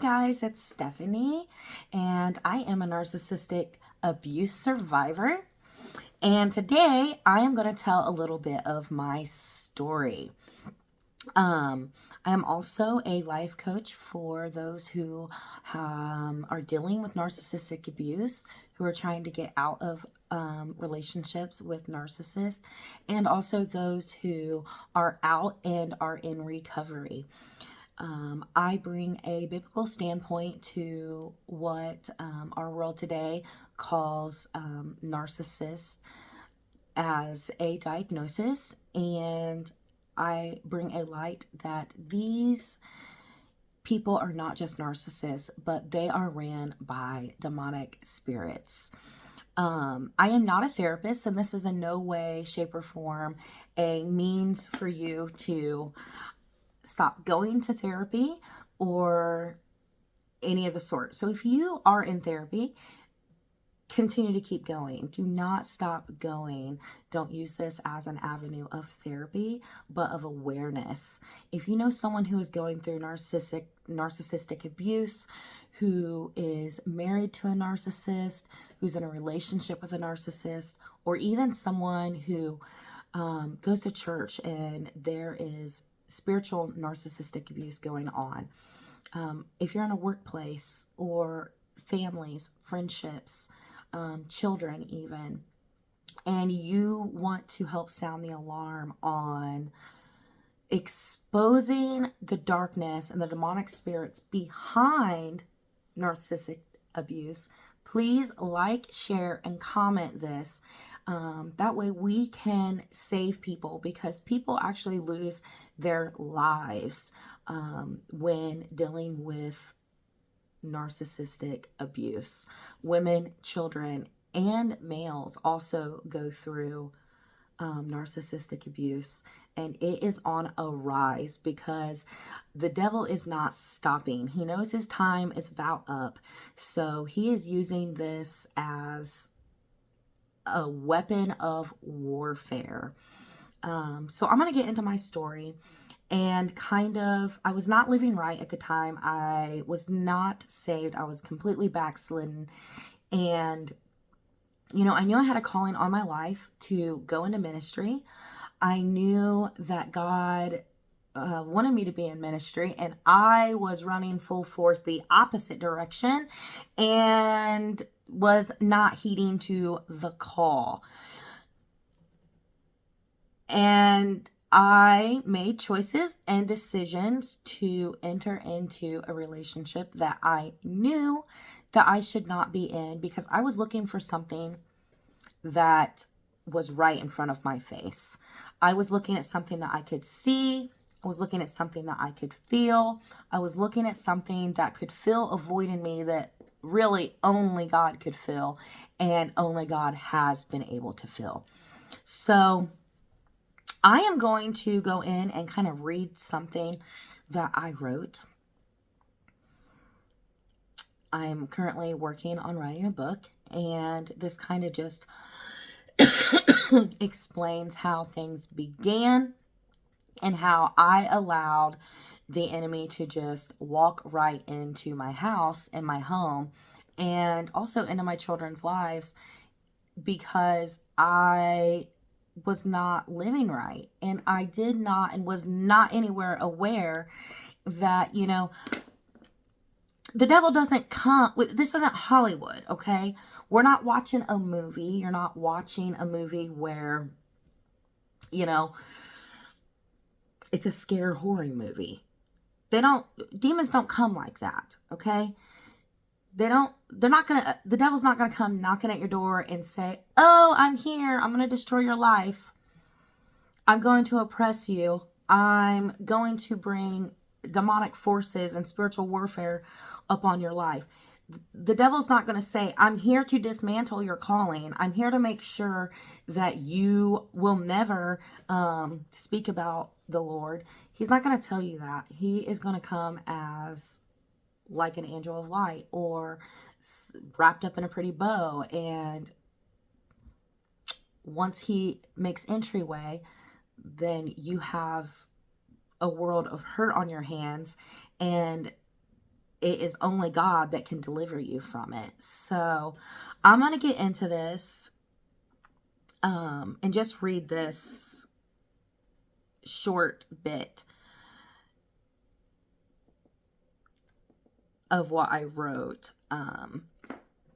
guys, it's Stephanie, and I am a narcissistic abuse survivor. And today I am going to tell a little bit of my story. I am also a life coach for those who are dealing with narcissistic abuse, who are trying to get out of relationships with narcissists, and also those who are out and are in recovery. I bring a biblical standpoint to what our world today calls narcissist as a diagnosis, and I bring a light that these people are not just narcissists, but they are ran by demonic spirits. I am not a therapist, and this is in no way, shape, or form a means for you to stop going to therapy or any of the sort. So if you are in therapy, continue to keep going. Do not stop going. Don't use this as an avenue of therapy, but of awareness. If you know someone who is going through narcissistic abuse, who is married to a narcissist, who's in a relationship with a narcissist, or even someone who goes to church and there is spiritual narcissistic abuse going on. If you're in a workplace or families, friendships, children even, and you want to help sound the alarm on exposing the darkness and the demonic spirits behind narcissistic abuse, please like, share, and comment this. That way we can save people, because people actually lose their lives when dealing with narcissistic abuse. Women, children, and males also go through narcissistic abuse, and it is on a rise because the devil is not stopping. He knows his time is about up, so he is using this as a weapon of warfare. So I'm going to get into my story. And I was not living right at the time. I was not saved. I was completely backslidden. And, I knew I had a calling on my life to go into ministry. I knew that God wanted me to be in ministry, and I was running full force the opposite direction and was not heeding to the call. And I made choices and decisions to enter into a relationship that I knew that I should not be in, because I was looking for something that was right in front of my face. I was looking at something that I could see. I was looking at something that I could feel. I was looking at something that could fill a void in me that really only God could fill, and only God has been able to fill. So I am going to go in and kind of read something that I wrote. I'm currently working on writing a book, and this kind of just explains how things began and how I allowed the enemy to just walk right into my house and my home, and also into my children's lives, because I was not living right, and I did not and was not anywhere aware that, the devil doesn't come. This isn't Hollywood, okay? We're not watching a movie. You're not watching a movie where, it's a scare horror movie. Demons don't come like that, okay? The devil's not gonna come knocking at your door and say, "Oh, I'm here. I'm gonna destroy your life. I'm going to oppress you. I'm going to bring demonic forces and spiritual warfare upon your life." The devil's not going to say, "I'm here to dismantle your calling. I'm here to make sure that you will never speak about the Lord." He's not going to tell you that. He is going to come as like an angel of light, or wrapped up in a pretty bow, and once he makes entryway, then you have a world of hurt on your hands, and it is only God that can deliver you from it. So I'm going to get into this and just read this short bit of what I wrote.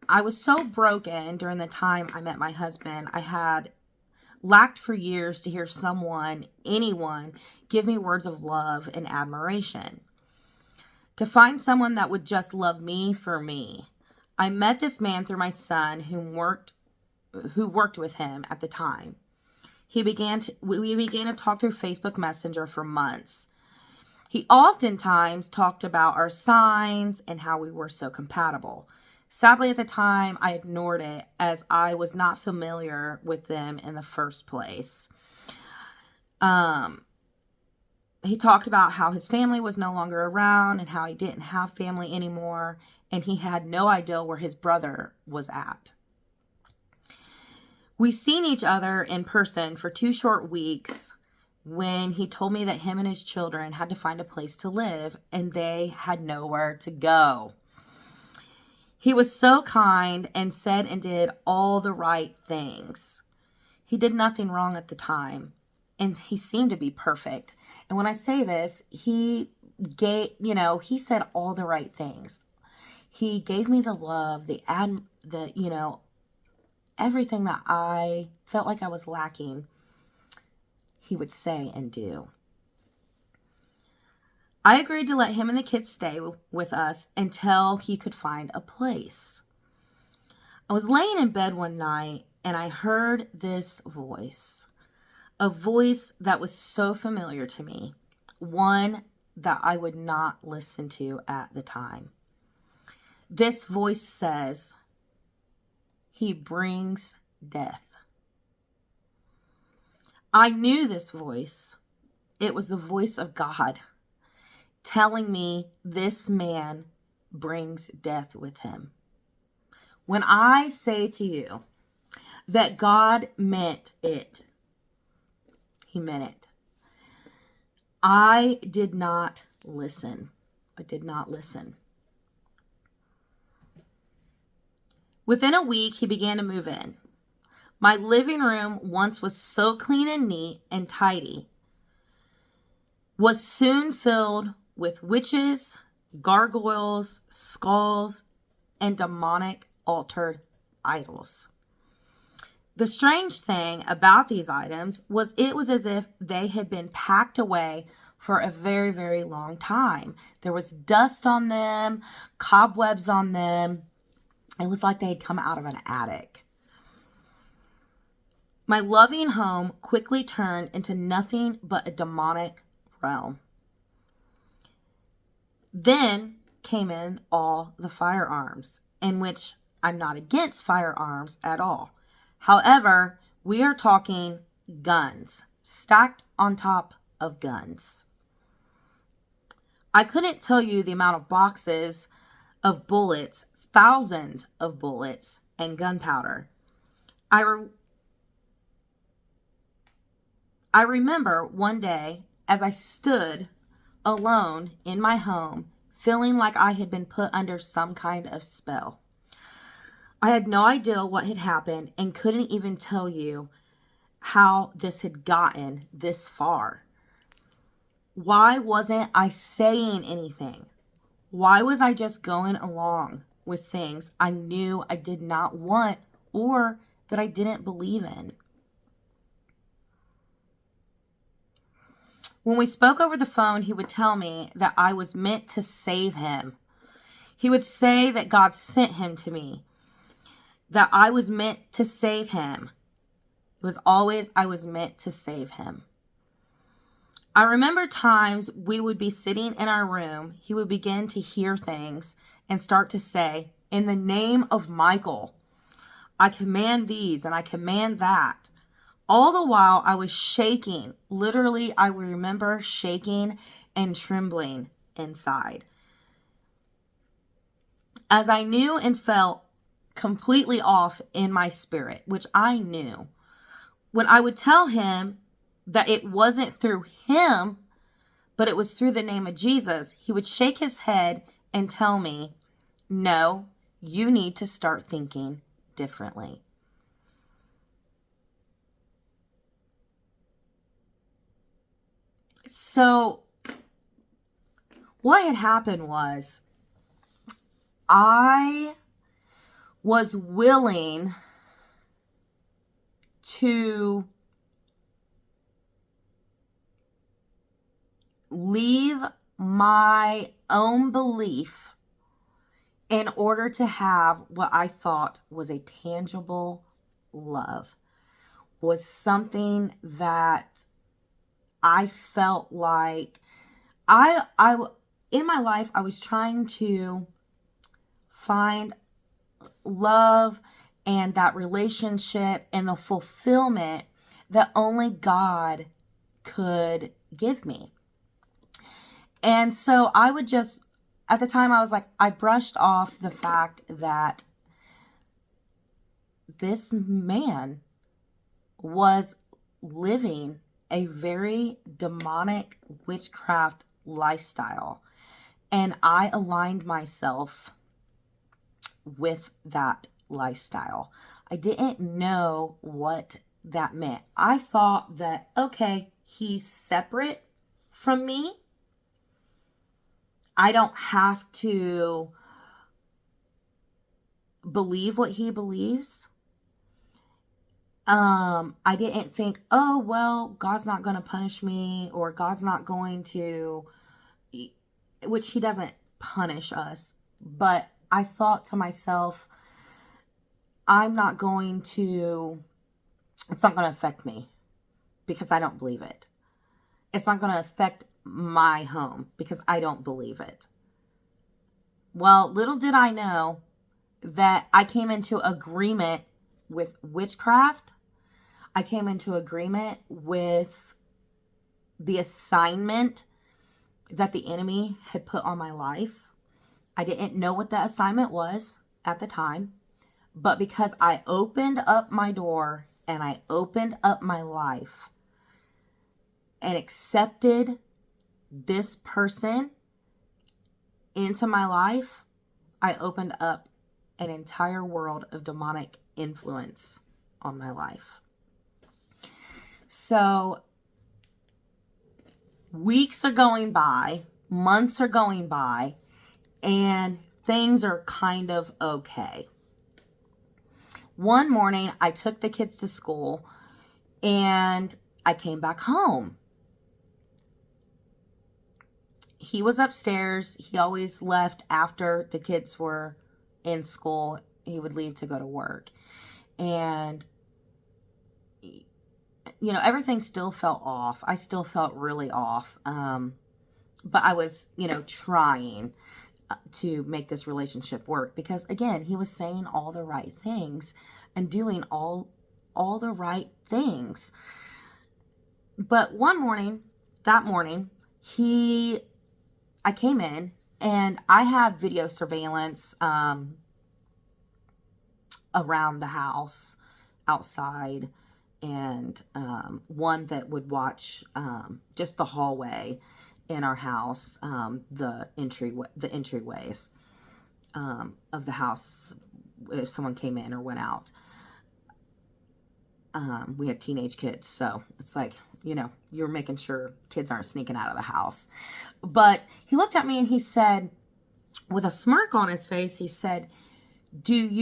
I was so broken during the time I met my husband. I had lacked for years to hear someone, anyone, give me words of love and admiration. To find someone that would just love me for me. I met this man through my son who worked with him at the time. We began to talk through Facebook Messenger for months. He oftentimes talked about our signs and how we were so compatible. Sadly, at the time, I ignored it as I was not familiar with them in the first place. He talked about how his family was no longer around and how he didn't have family anymore, and he had no idea where his brother was at. We seen each other in person for 2 short weeks when he told me that him and his children had to find a place to live and they had nowhere to go. He was so kind and said and did all the right things. He did nothing wrong at the time, and he seemed to be perfect. And when I say this, he said all the right things. He gave me the love, everything that I felt like I was lacking, he would say and do. I agreed to let him and the kids stay with us until he could find a place. I was laying in bed one night and I heard this voice. A voice that was so familiar to me. One that I would not listen to at the time. This voice says, "He brings death." I knew this voice. It was the voice of God telling me this man brings death with him. When I say to you that God meant it, he meant it. I did not listen. Within a week, he began to move in. My living room, once was so clean and neat and tidy, was soon filled with witches, gargoyles, skulls, and demonic altered idols. The strange thing about these items was it was as if they had been packed away for a very, very long time. There was dust on them, cobwebs on them. It was like they had come out of an attic. My loving home quickly turned into nothing but a demonic realm. Then came in all the firearms, in which I'm not against firearms at all. However, we are talking guns, stacked on top of guns. I couldn't tell you the amount of boxes of bullets, thousands of bullets, and gunpowder. I remember one day as I stood alone in my home, feeling like I had been put under some kind of spell. I had no idea what had happened and couldn't even tell you how this had gotten this far. Why wasn't I saying anything? Why was I just going along with things I knew I did not want or that I didn't believe in? When we spoke over the phone, he would tell me that I was meant to save him. He would say that God sent him to me, that I was meant to save him. It was always I was meant to save him. I remember times we would be sitting in our room, he would begin to hear things and start to say, "In the name of Michael, I command these and I command that." All the while I was shaking. Literally, I remember shaking and trembling inside. As I knew and felt completely off in my spirit, which I knew. When I would tell him that it wasn't through him, but it was through the name of Jesus, he would shake his head and tell me, no, you need to start thinking differently. So what had happened was I was willing to leave my own belief in order to have what I thought was a tangible love, was something that I felt like I in my life, I was trying to find love and that relationship and the fulfillment that only God could give me. And so I would just, at the time I was like, I brushed off the fact that this man was living a very demonic witchcraft lifestyle. And I aligned myself with that lifestyle. I didn't know what that meant. I thought that, okay, he's separate from me. I don't have to believe what he believes. I didn't think, oh, well, God's not going to punish me, or God's not going to, which he doesn't punish us. But I thought to myself, it's not going to affect me because I don't believe it. It's not going to affect my home because I don't believe it. Well, little did I know that I came into agreement with witchcraft. I came into agreement with the assignment that the enemy had put on my life. I didn't know what that assignment was at the time, but because I opened up my door and I opened up my life and accepted this person into my life, I opened up an entire world of demonic influence on my life. So weeks are going by, months are going by, and things are kind of okay. One morning, I took the kids to school and I came back home. He was upstairs. He always left after the kids were in school. He would leave to go to work. And, you know, everything still felt off. I still felt really off. But I was, trying to make this relationship work because, again, he was saying all the right things and doing all the right things. But that morning, I came in and I had video surveillance around the house, outside, and one that would watch just the hallway in our house, the entryways of the house if someone came in or went out. We had teenage kids, so it's like, you're making sure kids aren't sneaking out of the house. But he looked at me and he said, with a smirk on his face, he said, does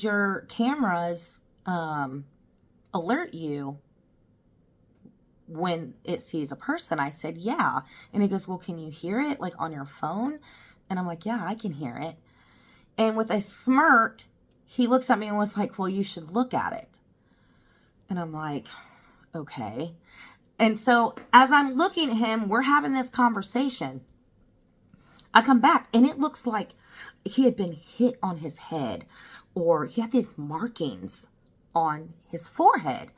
your cameras alert you when it sees a person? I said, yeah. And he goes, well, can you hear it like on your phone? And I'm like, yeah, I can hear it. And with a smirk, he looks at me and was like, well, you should look at it. And I'm like, okay. And so as I'm looking at him, we're having this conversation. I come back and it looks like he had been hit on his head, or he had these markings on his forehead.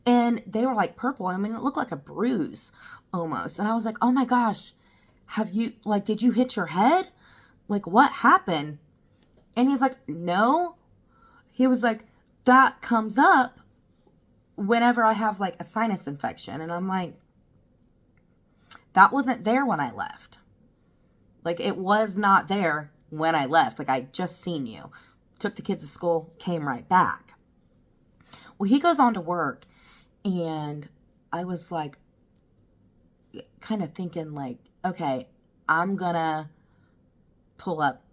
And they were like purple. I mean, it looked like a bruise almost. And I was like, oh my gosh, did you hit your head? Like, what happened? And he's like, no. He was like, that comes up whenever I have like a sinus infection. And I'm like, that wasn't there when I left. Like, it was not there when I left. Like, I just seen you. Took the kids to school, came right back. Well, he goes on to work, and I was like, kind of thinking like, okay, I'm gonna pull up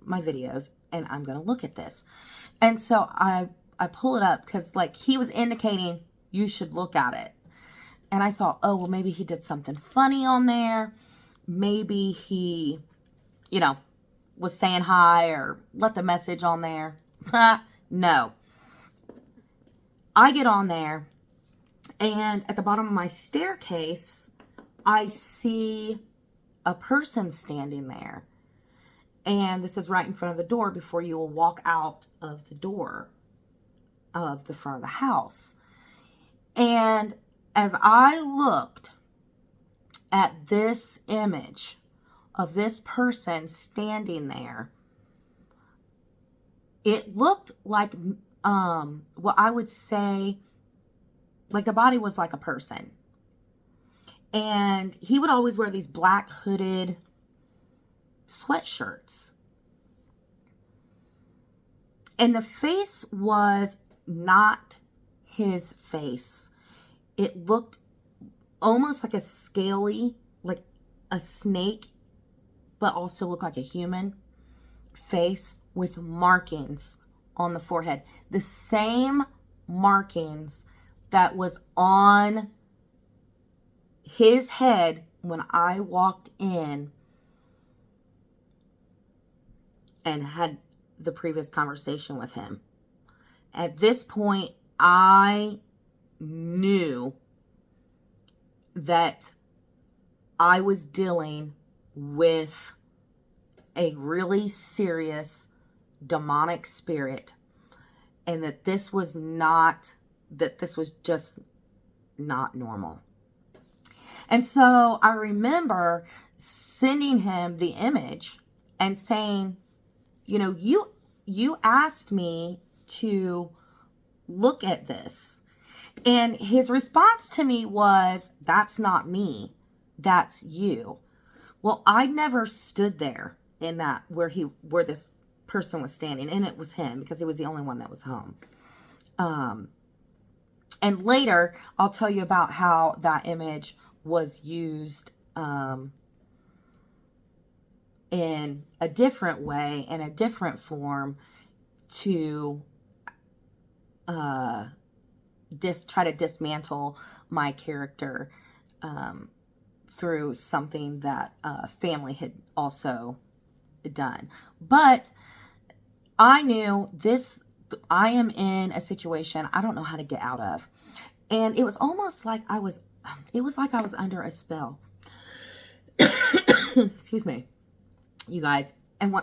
my videos and I'm gonna look at this. And so I pull it up because like he was indicating you should look at it. And I thought, oh, well, maybe he did something funny on there. Maybe he, was saying hi or left a message on there. No. I get on there, and at the bottom of my staircase, I see a person standing there. And this is right in front of the door before you will walk out of the door of the front of the house. And as I looked at this image of this person standing there, it looked like what I would say, like the body was like a person. And he would always wear these black hooded sweatshirts. And the face was not his face. It looked almost like a scaly, like a snake, but also looked like a human face with markings on the forehead. The same markings that was on his head when I walked in and had the previous conversation with him. At this point, I knew that I was dealing with a really serious demonic spirit, and that this was just not normal. And so I remember sending him the image and saying, you asked me to look at this. And his response to me was, that's not me, that's you. Well, I never stood there in that where this person was standing, and it was him because he was the only one that was home. And later I'll tell you about how that image was used in a different way, in a different form, to try to dismantle my character through something that family had also done. But I knew I am in a situation I don't know how to get out of. And it was almost like I was under a spell. Excuse me, you guys. And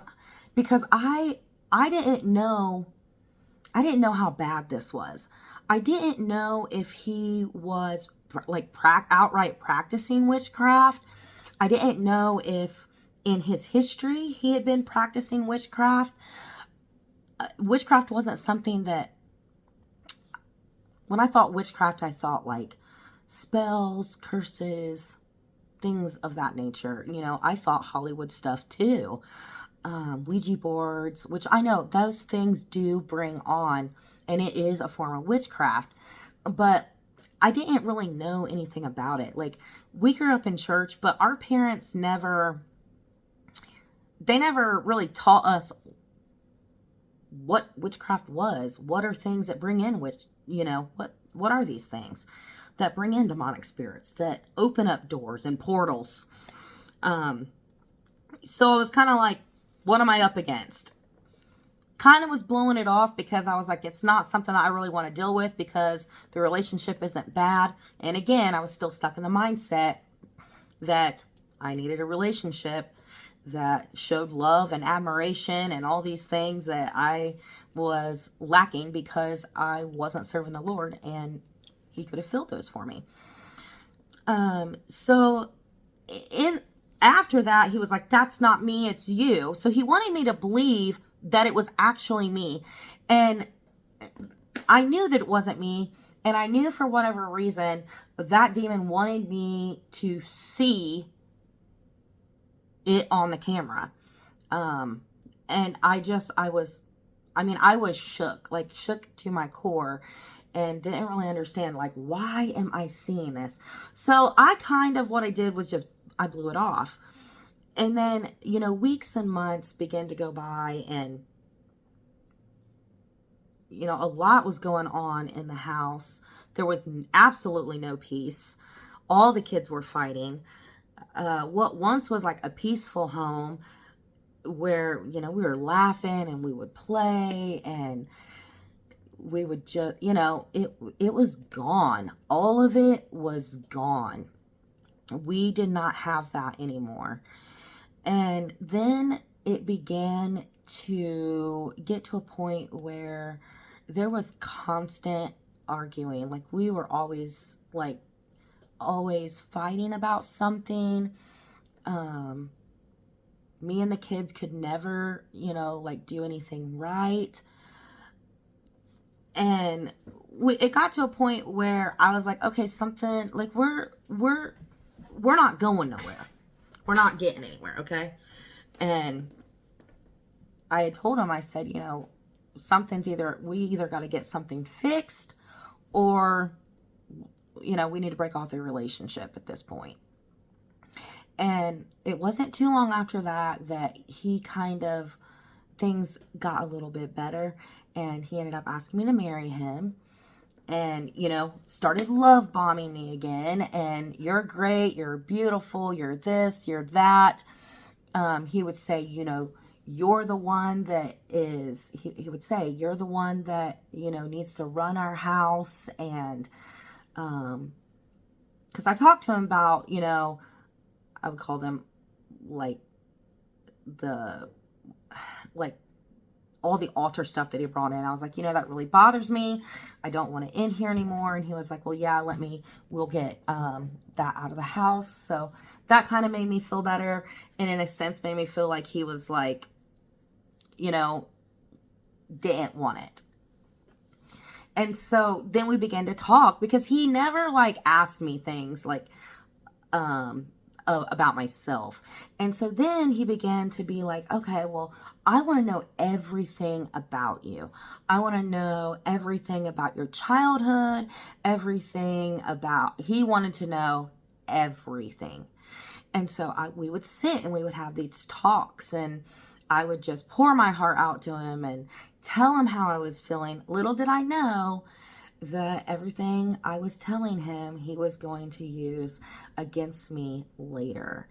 because I didn't know how bad this was. I didn't know if he was like outright practicing witchcraft. I didn't know if in his history he had been practicing witchcraft. Witchcraft wasn't something that, when I thought witchcraft, I thought like spells, curses, things of that nature. I thought Hollywood stuff too. Ouija boards, which I know those things do bring on, and it is a form of witchcraft, but I didn't really know anything about it. Like, we grew up in church, but our parents never really taught us what witchcraft was. What are things that bring in what are these things that bring in demonic spirits, that open up doors and portals? So I was kind of like, what am I up against? Kind of was blowing it off because I was like, it's not something I really want to deal with because the relationship isn't bad. And again, I was still stuck in the mindset that I needed a relationship that showed love and admiration and all these things that I was lacking because I wasn't serving the Lord, and he could have filled those for me. So after that, he was like, that's not me, it's you. So he wanted me to believe that it was actually me. And I knew that it wasn't me. And I knew for whatever reason, that demon wanted me to see it on the camera. And I was shook, like shook to my core, and didn't really understand, like, why am I seeing this? So what I did was just, I blew it off. And then, weeks and months began to go by, and, a lot was going on in the house. There was absolutely no peace. All the kids were fighting. What once was like a peaceful home where, we were laughing and we would play and we would just, it was gone. All of it was gone. We did not have that anymore. And then it began to get to a point where there was constant arguing. Like, we were always fighting about something. Me and the kids could never, do anything right. And it got to a point where I was like, okay, something, like, we're not going nowhere. We're not getting anywhere, okay? And I had told him, I said, we either got to get something fixed, or, we need to break off the relationship at this point. And it wasn't too long after that he things got a little bit better, and he ended up asking me to marry him, and, started love bombing me again. And you're great, you're beautiful, you're this, you're that. He would say, you're the one that is, he would say, you're the one that, needs to run our house. And, because I talked to him about, I would call them like all the altar stuff that he brought in. I was like, that really bothers me. I don't want it in here anymore. And he was like, well, yeah, we'll get that out of the house. So that kind of made me feel better. And in a sense made me feel like he was like, didn't want it. And so then we began to talk, because he never asked me things about myself. And so then he began to be like, okay, well, I want to know everything about you. I want to know everything about your childhood, he wanted to know everything. And so we would sit and we would have these talks, and I would just pour my heart out to him and tell him how I was feeling. Little did I know that everything I was telling him, he was going to use against me later.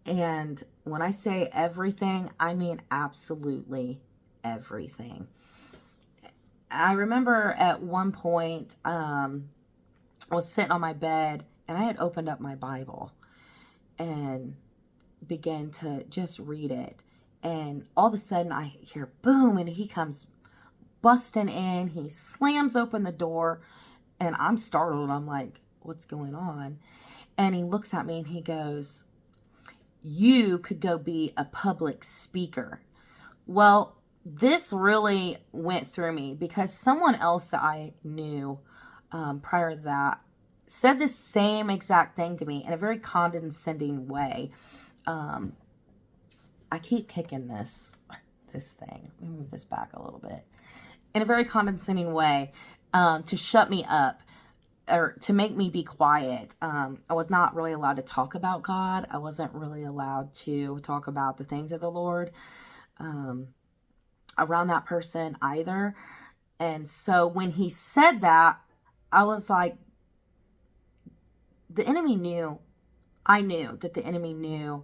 And when I say everything, I mean absolutely everything. I remember at one point, I was sitting on my bed, and I had opened up my Bible and began to just read it. And all of a sudden I hear boom, and he comes busting in. He slams open the door, and I'm startled. I'm like, what's going on? And he looks at me and he goes, you could go be a public speaker. Well, this really went through me, because someone else that I knew prior to that said the same exact thing to me in a very condescending way. I keep kicking this thing. Let me move this back a little bit. In a very condescending way, to shut me up, or to make me be quiet. I was not really allowed to talk about God. I wasn't really allowed to talk about the things of the Lord around that person either. And so when he said that, I was like, the enemy knew. I knew that the enemy knew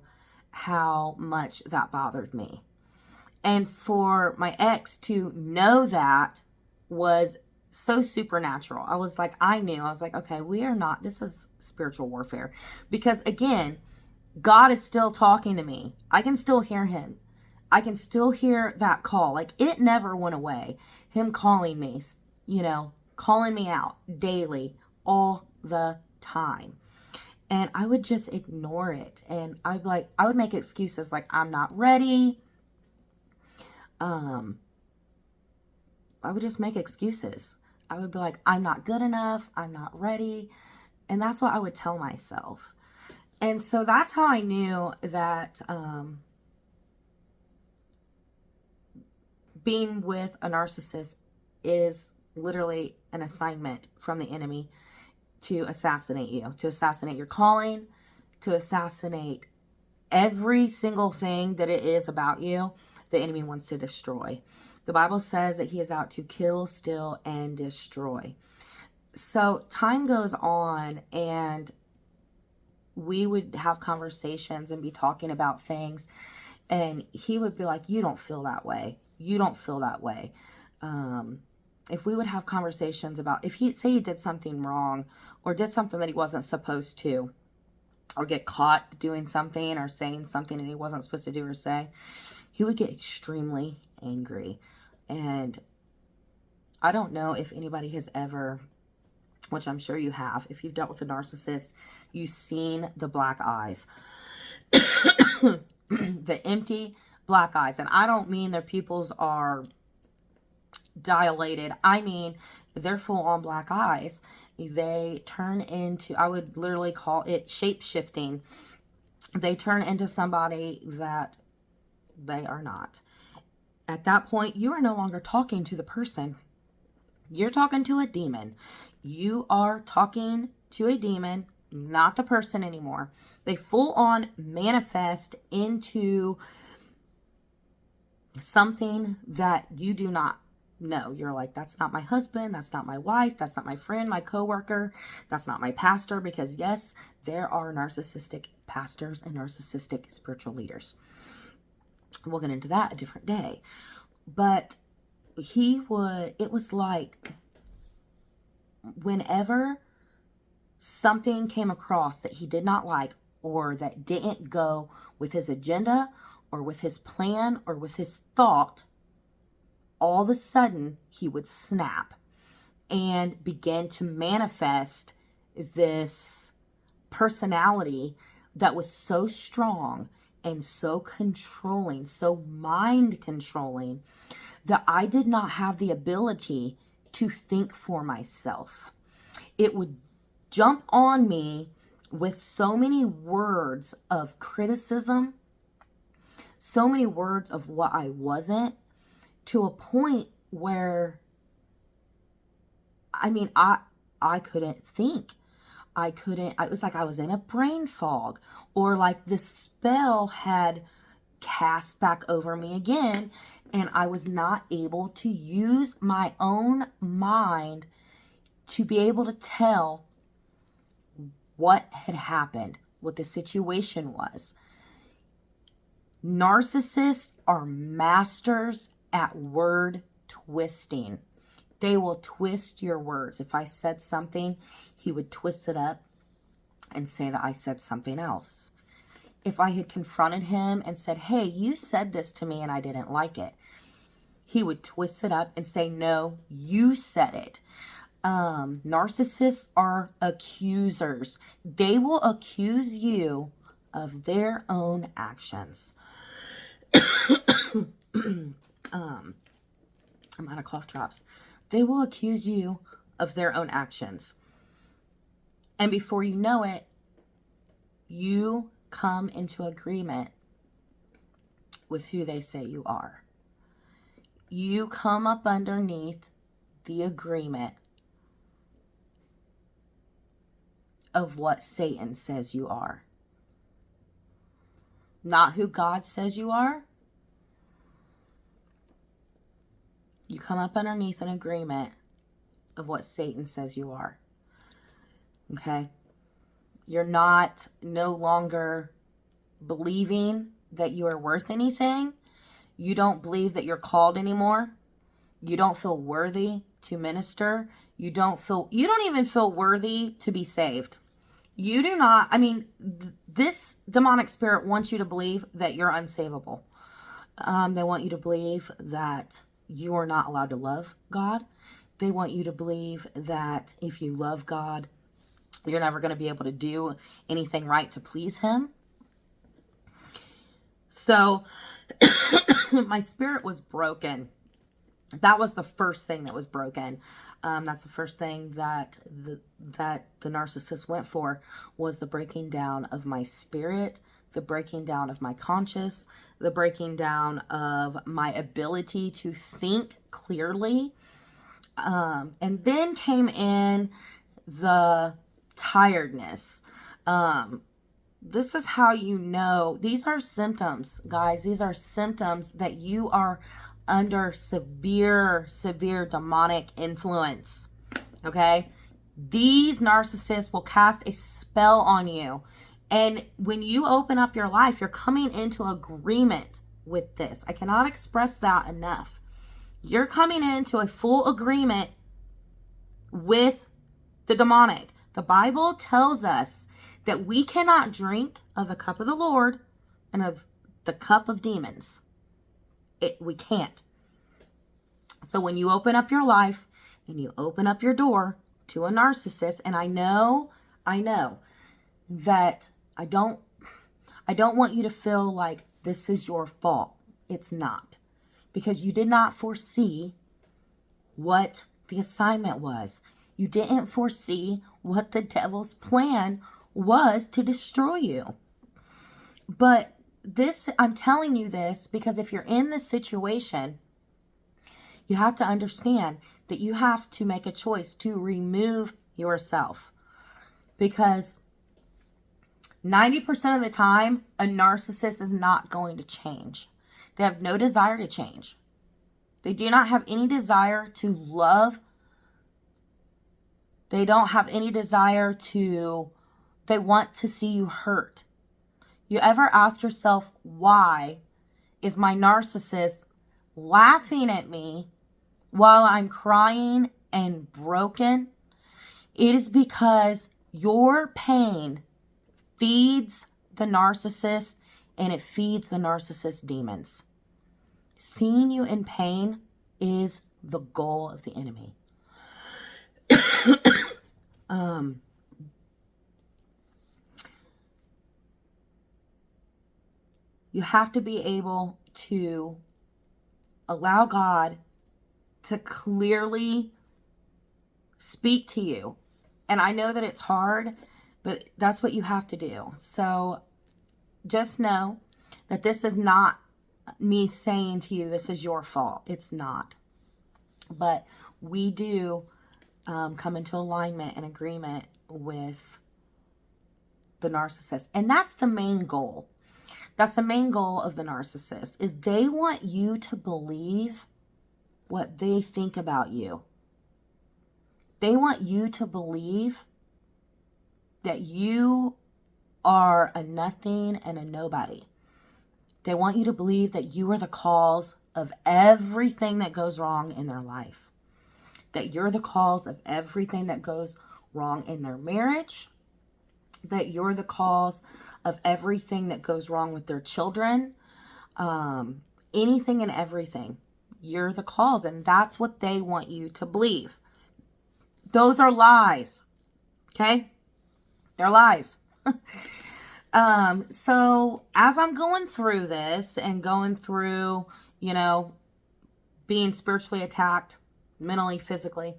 how much that bothered me. And for my ex to know that was so supernatural. I was like, I was like, okay, this is spiritual warfare. Because again, God is still talking to me. I can still hear him. I can still hear that call. Like, it never went away. Him calling me, calling me out daily, all the time. And I would just ignore it. And I would make excuses like, I'm not ready. I would just make excuses. I would be like, I'm not good enough. I'm not ready. And that's what I would tell myself. And so that's how I knew that being with a narcissist is literally an assignment from the enemy to assassinate you, to assassinate your calling, to assassinate every single thing that it is about you. The enemy wants to destroy. The Bible says that he is out to kill, steal, and destroy. So time goes on, and we would have conversations and be talking about things, and he would be like, you don't feel that way. You don't feel that way. If we would have conversations about, if he say he did something wrong or did something that he wasn't supposed to, or get caught doing something or saying something that he wasn't supposed to do or say, he would get extremely angry. And I don't know if anybody has ever, which I'm sure you have, if you've dealt with a narcissist, you've seen the black eyes. The empty black eyes. And I don't mean their pupils are dilated. I mean, they're full on black eyes. They turn into, I would literally call it shape shifting. They turn into somebody that they are not. At that point, you are no longer talking to the person. You're talking to a demon. You are talking to a demon, not the person anymore. They full on manifest into something that you do not know. You're like, that's not my husband, that's not my wife, that's not my friend, my coworker, that's not my pastor, because yes, there are narcissistic pastors and narcissistic spiritual leaders. We'll get into that a different day. But it was like whenever something came across that he did not like, or that didn't go with his agenda or with his plan or with his thought, all of a sudden he would snap and begin to manifest this personality that was so strong and so controlling, so mind controlling, that I did not have the ability to think for myself. It would jump on me with so many words of criticism, so many words of what I wasn't, to a point where, I mean, I couldn't think. It was like I was in a brain fog, or like the spell had cast back over me again, and I was not able to use my own mind to be able to tell what had happened, what the situation was. Narcissists are masters at word twisting. They will twist your words. If I said something, he would twist it up and say that I said something else. If I had confronted him and said, hey, you said this to me and I didn't like it, he would twist it up and say, no, you said it. Narcissists are accusers. They will accuse you of their own actions. I'm out of cough drops. They will accuse you of their own actions. And before you know it, you come into agreement with who they say you are. You come up underneath the agreement of what Satan says you are. Not who God says you are. You come up underneath an agreement of what Satan says you are. Okay? You're no longer believing that you are worth anything. You don't believe that you're called anymore. You don't feel worthy to minister. You don't even feel worthy to be saved. You do not, this demonic spirit wants you to believe that you're unsavable. They want you to believe that you are not allowed to love God. They want you to believe that if you love God, you're never going to be able to do anything right to please him. So my spirit was broken That was the first thing that was broken. That's the first thing that the narcissist went for, was the breaking down of my spirit, the breaking down of my conscience, the breaking down of my ability to think clearly. And then came in the tiredness. This is how you know. These are symptoms, guys. These are symptoms that you are under severe demonic influence. Okay? These narcissists will cast a spell on you. And when you open up your life, you're coming into agreement with this. I cannot express that enough. You're coming into a full agreement with the demonic. The Bible tells us that we cannot drink of the cup of the Lord and of the cup of demons. We can't. So when you open up your life and you open up your door to a narcissist, and I know that I don't want you to feel like this is your fault. It's not. Because you did not foresee what the assignment was. You didn't foresee what the devil's plan was to destroy you. But I'm telling you this because if you're in this situation, you have to understand that you have to make a choice to remove yourself. Because 90% of the time, a narcissist is not going to change. They have no desire to change. They do not have any desire to love. They don't have any desire they want to see you hurt. You ever ask yourself, why is my narcissist laughing at me while I'm crying and broken? It is because your pain feeds the narcissist, and it feeds the narcissist demons. Seeing you in pain is the goal of the enemy. You have to be able to allow God to clearly speak to you. And I know that it's hard, but that's what you have to do. So just know that this is not me saying to you, this is your fault. It's not. But we do come into alignment and agreement with the narcissist. And that's the main goal. That's the main goal of the narcissist, is they want you to believe what they think about you. They want you to believe that you are a nothing and a nobody. They want you to believe that you are the cause of everything that goes wrong in their life. That you're the cause of everything that goes wrong in their marriage. That you're the cause of everything that goes wrong with their children. Anything and everything. You're the cause, and that's what they want you to believe. Those are lies. Okay? They're lies. So as I'm going through this and going through, being spiritually attacked, mentally, physically,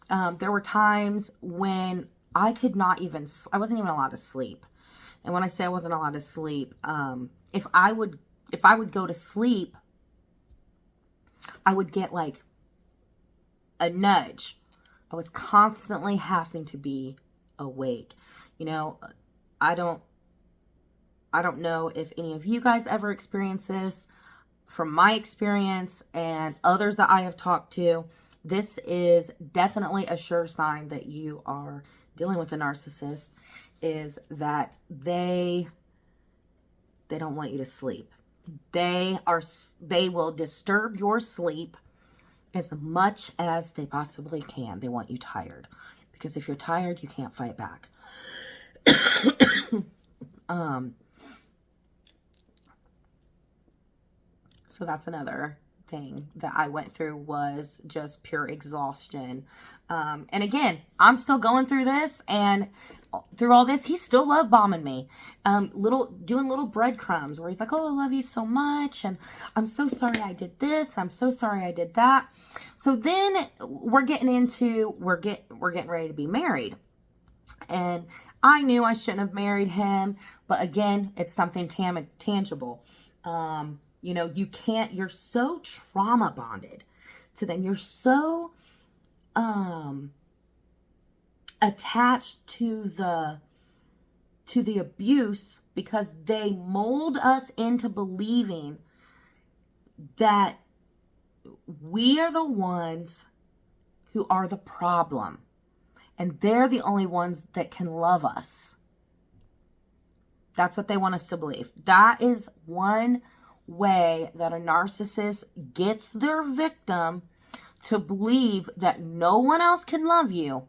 there were times when I wasn't even allowed to sleep. And when I say I wasn't allowed to sleep, if I would go to sleep, I would get like a nudge. I was constantly having to be awake. I don't know if any of you guys ever experienced this. From my experience and others that I have talked to, this is definitely a sure sign that you are dealing with a narcissist, is that they don't want you to sleep. They will disturb your sleep as much as they possibly can. They want you tired, because if you're tired, you can't fight back. So that's another thing that I went through was just pure exhaustion. And again, I'm still going through this, and through all this, he still love bombing me. Doing little breadcrumbs where he's like, "Oh, I love you so much, and I'm so sorry I did this, and I'm so sorry I did that." So then we're getting ready to be married, and I knew I shouldn't have married him, but again, it's something tangible. You're so trauma bonded to them. You're so attached to the abuse, because they mold us into believing that we are the ones who are the problem, and they're the only ones that can love us. That's what they want us to believe. That is one way that a narcissist gets their victim to believe that no one else can love you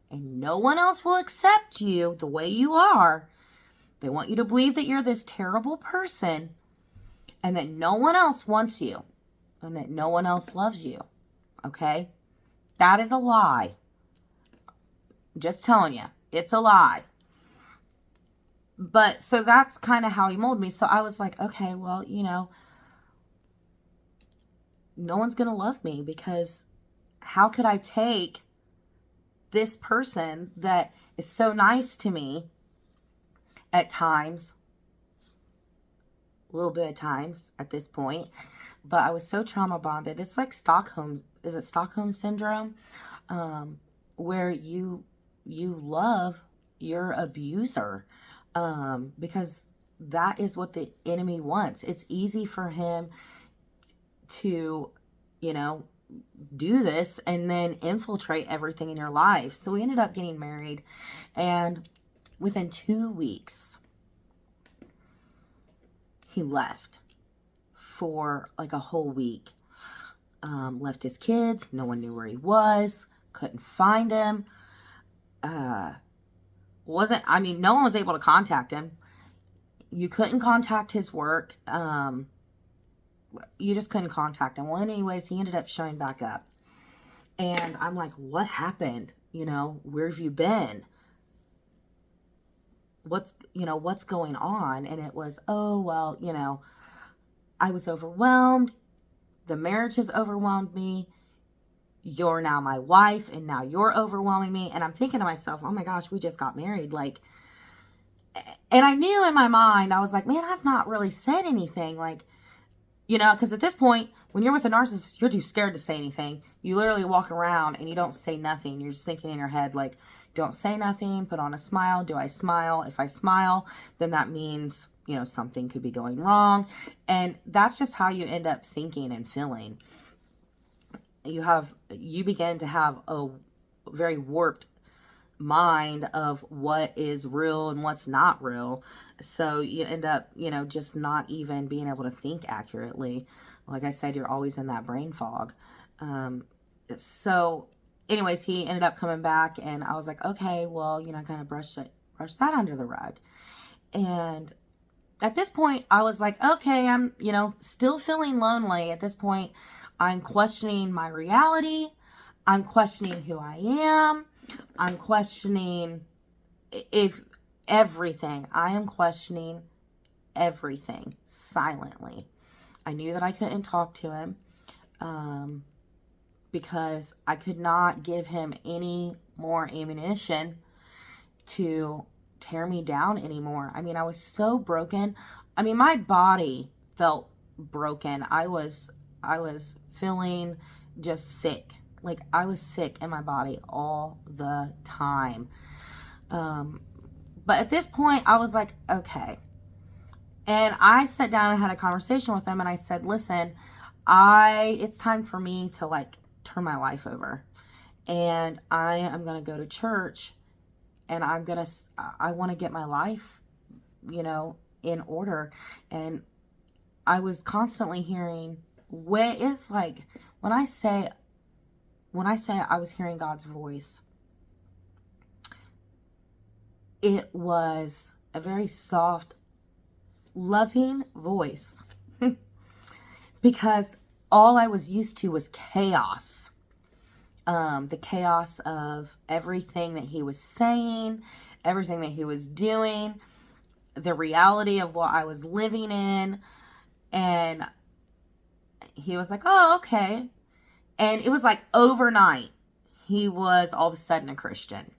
and no one else will accept you the way you are. They want you to believe that you're this terrible person and that no one else wants you and that no one else loves you. Okay? That is a lie. I'm just telling you, it's a lie. But so that's kind of how he molded me. So I was like, okay, well, no one's going to love me, because how could I take this person that is so nice to me at times, a little bit of times at this point, but I was so trauma bonded. It's like Stockholm syndrome, where you love your abuser, because that is what the enemy wants. It's easy for him to, do this and then infiltrate everything in your life. So we ended up getting married, and within 2 weeks, he left for like a whole week. Left his kids. No one knew where he was. Couldn't find him. No one was able to contact him. You couldn't contact his work. You just couldn't contact him. Well, anyways, he ended up showing back up. And I'm like, what happened? Where have you been? What's going on? And it was, oh, well, I was overwhelmed. The marriage has overwhelmed me. You're now my wife, and now you're overwhelming me. And I'm thinking to myself, oh my gosh, we just got married. And I knew in my mind, I was like, man, I've not really said anything. Because at this point, when you're with a narcissist, you're too scared to say anything. You literally walk around and you don't say nothing. You're just thinking in your head, don't say nothing, put on a smile. Do I smile? If I smile, then that means, something could be going wrong. And that's just how you end up thinking and feeling. You begin to have a very warped mind of what is real and what's not real. So you end up, just not even being able to think accurately. Like I said, you're always in that brain fog. So anyways, he ended up coming back, and I was like, okay, well, kind of brush that under the rug. And at this point, I was like, okay, I'm, still feeling lonely. At this point, I'm questioning my reality. I'm questioning who I am. I'm questioning everything. I am questioning everything silently. I knew that I couldn't talk to him because I could not give him any more ammunition to tear me down anymore. I was so broken. My body felt broken. I was feeling just sick. I was sick in my body all the time. But at this point, I was like, okay. And I sat down and had a conversation with him, and I said, listen, it's time for me to turn my life over. And I am going to go to church, and I want to get my life, in order. And I was constantly hearing, when I say I was hearing God's voice, it was a very soft, loving voice. Because all I was used to was chaos. The chaos of everything that he was saying, everything that he was doing, the reality of what I was living in. And he was like, oh, okay. And it was like overnight, he was all of a sudden a Christian.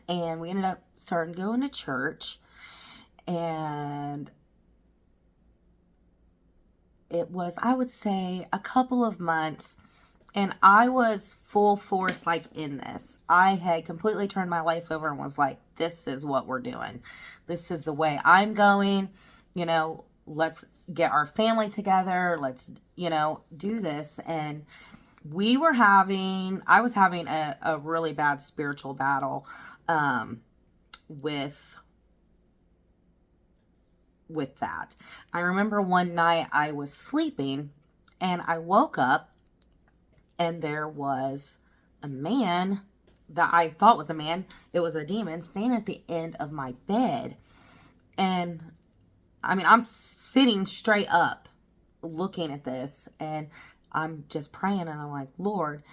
And we ended up starting going to church. And it was, I would say, a couple of months. And I was full force, like, in this. I had completely turned my life over and was like, this is what we're doing. This is the way I'm going. You know, let's get our family together. Let's, you know, do this. And I was having a really bad spiritual battle with that. I remember one night I was sleeping and I woke up and there was a man that I thought was a man. It was a demon standing at the end of my bed. And I mean, I'm sitting straight up looking at this and I'm just praying and I'm like, Lord.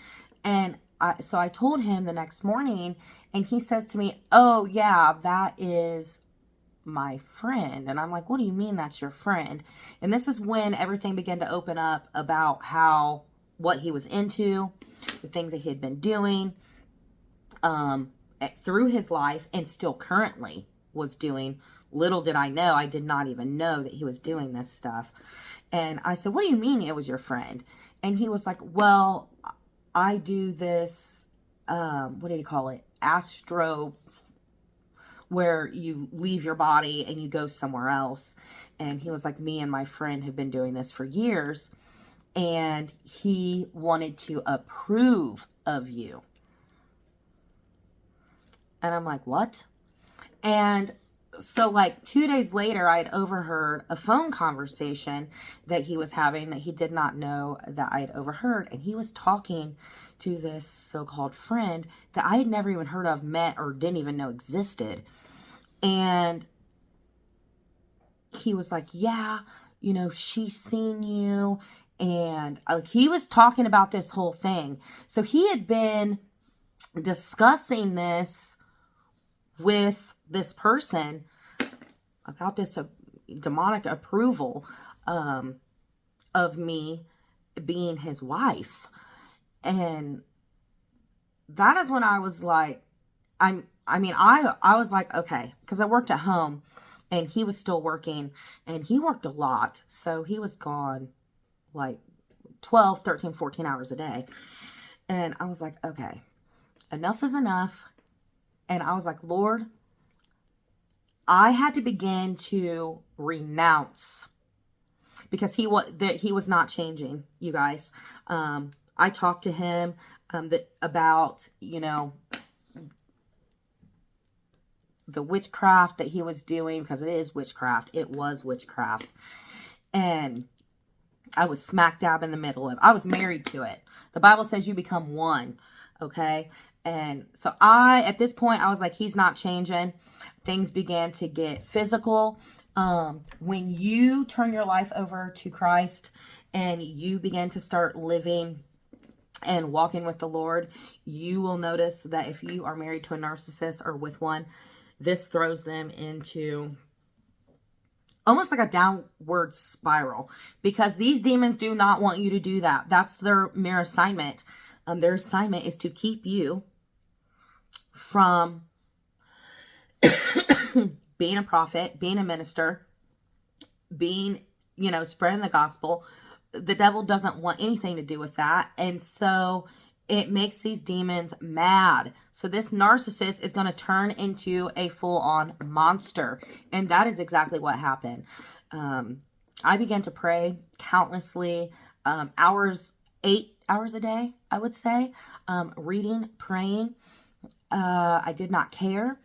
And so I told him the next morning and he says to me, oh yeah, that is my friend. And I'm like, what do you mean that's your friend? And this is when everything began to open up about what he was into, the things that he had been doing through his life and still currently was doing. Little did I know, I did not even know that he was doing this stuff. And I said, what do you mean it was your friend? And he was like, well, I do this, what did he call it? Astro, where you leave your body and you go somewhere else. And he was like, me and my friend have been doing this for years. And he wanted to approve of you. And I'm like, what? And so like 2 days later, I had overheard a phone conversation that he was having that he did not know that I had overheard. And he was talking to this so-called friend that I had never even heard of, met, or didn't even know existed. And he was like, yeah, you know, she's seen you. And he was talking about this whole thing. So he had been discussing this with this person about this demonic approval of me being his wife. And that is when I was like, I was like, okay, because I worked at home and he was still working and he worked a lot. So he was gone like 12, 13, 14 hours a day. And I was like, okay, enough is enough. And I was like, Lord, I had to begin to renounce because he was not changing, you guys. I talked to him about, you know, the witchcraft that he was doing, because it is witchcraft. It was witchcraft. And I was smack dab in the middle of it. I was married to it. The Bible says you become one. Okay. And so at this point, I was like, he's not changing. Things began to get physical. When you turn your life over to Christ and you begin to start living and walking with the Lord, you will notice that if you are married to a narcissist or with one, this throws them into almost like a downward spiral, because these demons do not want you to do that. That's their mere assignment. Their assignment is to keep you from being a prophet, being a minister, being, you know, spreading the gospel. The devil doesn't want anything to do with that. And so it makes these demons mad. So this narcissist is going to turn into a full-on monster. And that is exactly what happened. I began to pray countlessly, 8 hours a day, I would say, reading, praying. I did not care.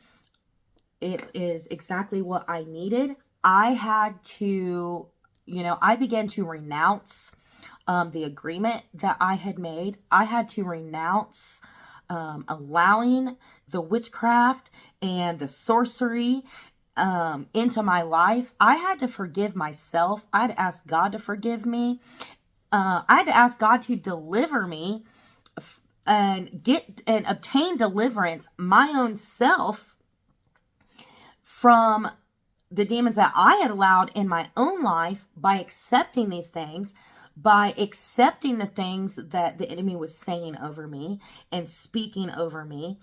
It is exactly what I needed. I had to, you know, I began to renounce the agreement that I had made. I had to renounce allowing the witchcraft and the sorcery into my life. I had to forgive myself. I'd ask God to forgive me. I had to ask God to deliver me and obtain deliverance, my own self, from the demons that I had allowed in my own life by accepting these things, by accepting the things that the enemy was saying over me and speaking over me.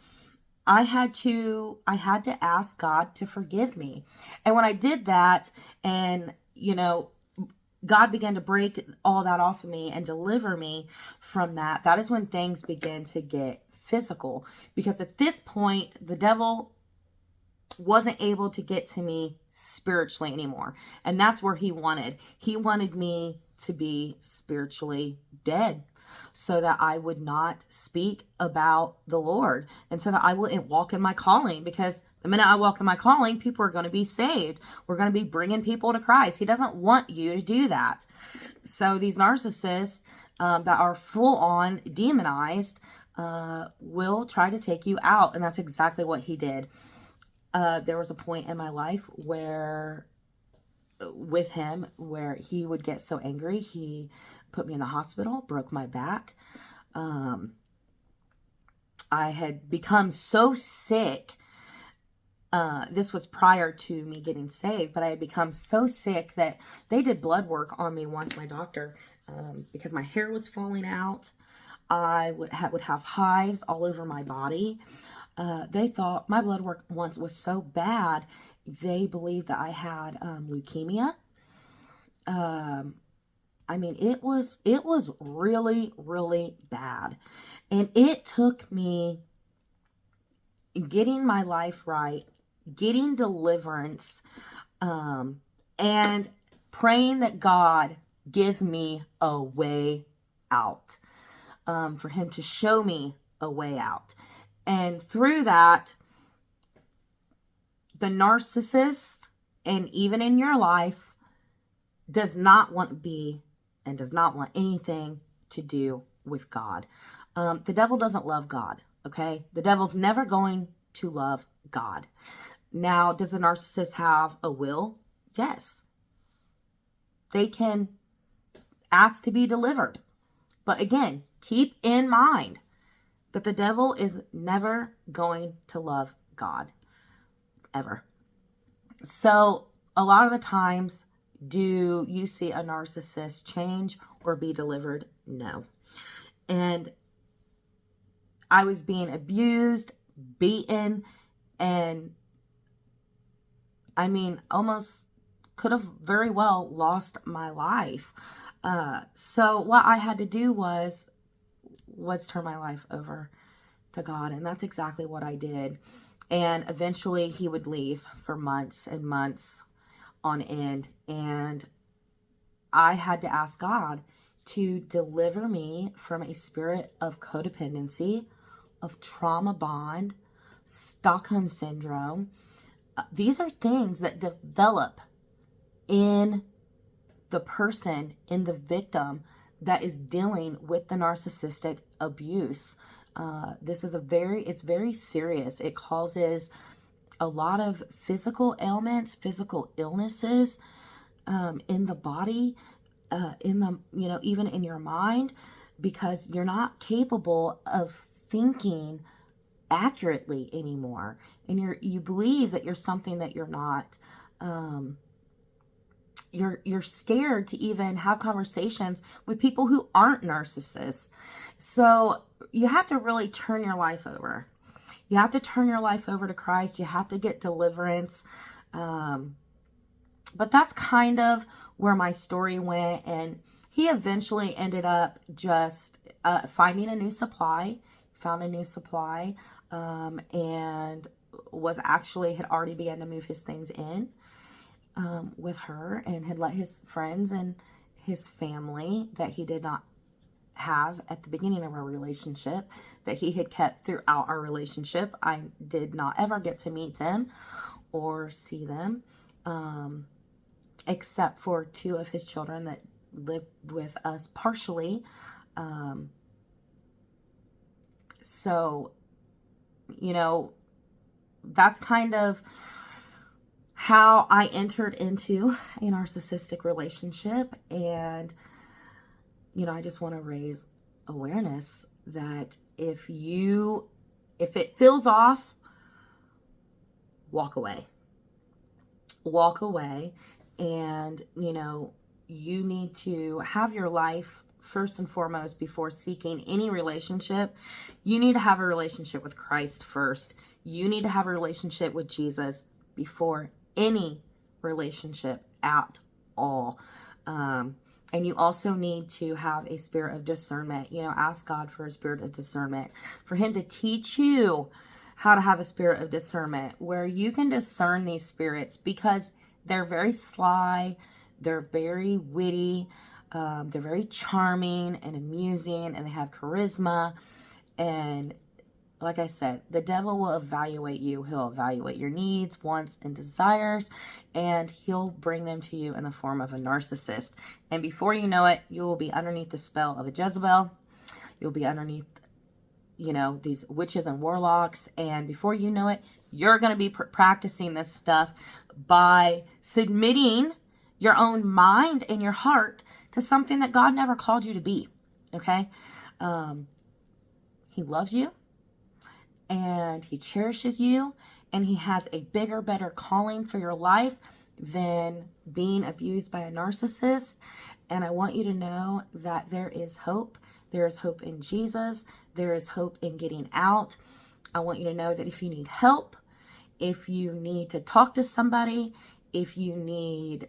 I had to ask God to forgive me. And when I did that, and God began to break all that off of me and deliver me from that, that is when things began to get physical. Because at this point, the devil wasn't able to get to me spiritually anymore. And that's where he wanted me to be spiritually dead, so that I would not speak about the Lord, and so that I wouldn't walk in my calling. Because the minute I walk in my calling, people are going to be saved. We're going to be bringing people to Christ. He doesn't want you to do that. So these narcissists that are full on demonized will try to take you out. And that's exactly what he did. There was a point in my life where he would get so angry, he put me in the hospital, broke my back. I had become so sick. This was prior to me getting saved, but I had become so sick that they did blood work on me once, my doctor, because my hair was falling out. I would have hives all over my body. They thought my blood work once was so bad, they believed that I had leukemia. I mean, it was really, really bad. And it took me getting my life right, getting deliverance, and praying that God give me a way out, for him to show me a way out. And through that, the narcissist, and even in your life, does not want to be and does not want anything to do with God. The devil doesn't love God, okay? The devil's never going to love God. Now, does the narcissist have a will? Yes. They can ask to be delivered. But again, keep in mind that the devil is never going to love God, ever. So a lot of the times, do you see a narcissist change or be delivered? No. And I was being abused, beaten, and I mean, almost could have very well lost my life. So what I had to do was turn my life over to God. And that's exactly what I did. And eventually he would leave for months and months on end. And I had to ask God to deliver me from a spirit of codependency, of trauma bond, Stockholm syndrome. These are things that develop in the person, in the victim that is dealing with the narcissistic abuse. This is it's very serious. It causes a lot of physical ailments, physical illnesses, in the body, even in your mind, because you're not capable of thinking accurately anymore. And you believe that you're something that you're not. You're scared to even have conversations with people who aren't narcissists. So you have to really turn your life over. You have to turn your life over to Christ. You have to get deliverance. But that's kind of where my story went. And he eventually ended up just finding a new supply, found a new supply, and had already begun to move his things in with her, and had let his friends and his family that he did not have at the beginning of our relationship, that he had kept throughout our relationship. I did not ever get to meet them or see them, except for 2 of his children that lived with us partially. So, that's kind of how I entered into a narcissistic relationship. And I just want to raise awareness that if it feels off, walk away. Walk away. And, you need to have your life first and foremost before seeking any relationship. You need to have a relationship with Christ first. You need to have a relationship with Jesus before any relationship at all. And you also need to have a spirit of discernment. Ask God for a spirit of discernment, for him to teach you how to have a spirit of discernment where you can discern these spirits, because they're very sly, they're very witty, they're very charming and amusing, and they have charisma. And like I said, the devil will evaluate you. He'll evaluate your needs, wants, and desires, and he'll bring them to you in the form of a narcissist. And before you know it, you will be underneath the spell of a Jezebel. You'll be underneath, these witches and warlocks. And before you know it, you're going to be practicing this stuff by submitting your own mind and your heart to something that God never called you to be. Okay? He loves you, and he cherishes you, and he has a bigger, better calling for your life than being abused by a narcissist. And I want you to know that there is hope. There is hope in Jesus. There is hope in getting out. I want you to know that if you need help, if you need to talk to somebody, if you need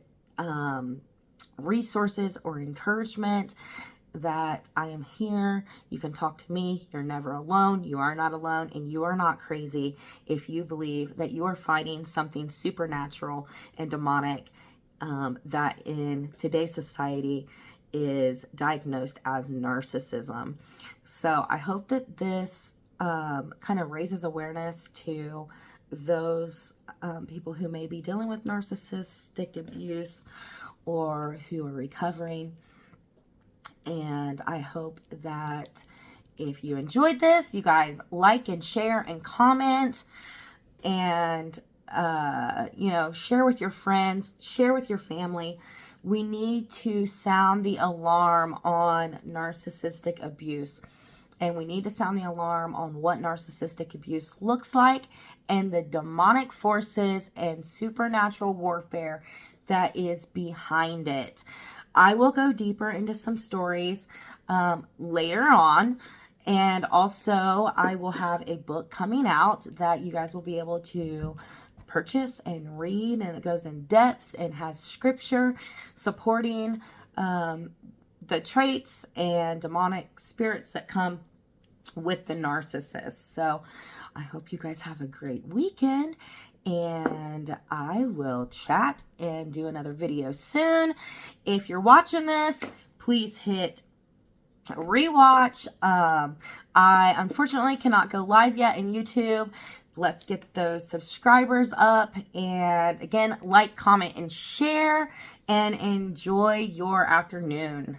resources or encouragement, that I am here. You can talk to me. You're never alone. You are not alone, and you are not crazy if you believe that you are fighting something supernatural and demonic that in today's society is diagnosed as narcissism. So I hope that this kind of raises awareness to those people who may be dealing with narcissistic abuse or who are recovering. And I hope that if you enjoyed this, you guys like and share and comment, and share with your friends, share with your family. We need to sound the alarm on narcissistic abuse, and we need to sound the alarm on what narcissistic abuse looks like and the demonic forces and supernatural warfare that is behind it. I will go deeper into some stories later on. And also, I will have a book coming out that you guys will be able to purchase and read. And it goes in depth and has scripture supporting the traits and demonic spirits that come with the narcissist. So I hope you guys have a great weekend. And I will chat and do another video soon. If you're watching this, please hit rewatch. I unfortunately cannot go live yet in YouTube. Let's get those subscribers up. And again, like, comment, and share. And enjoy your afternoon.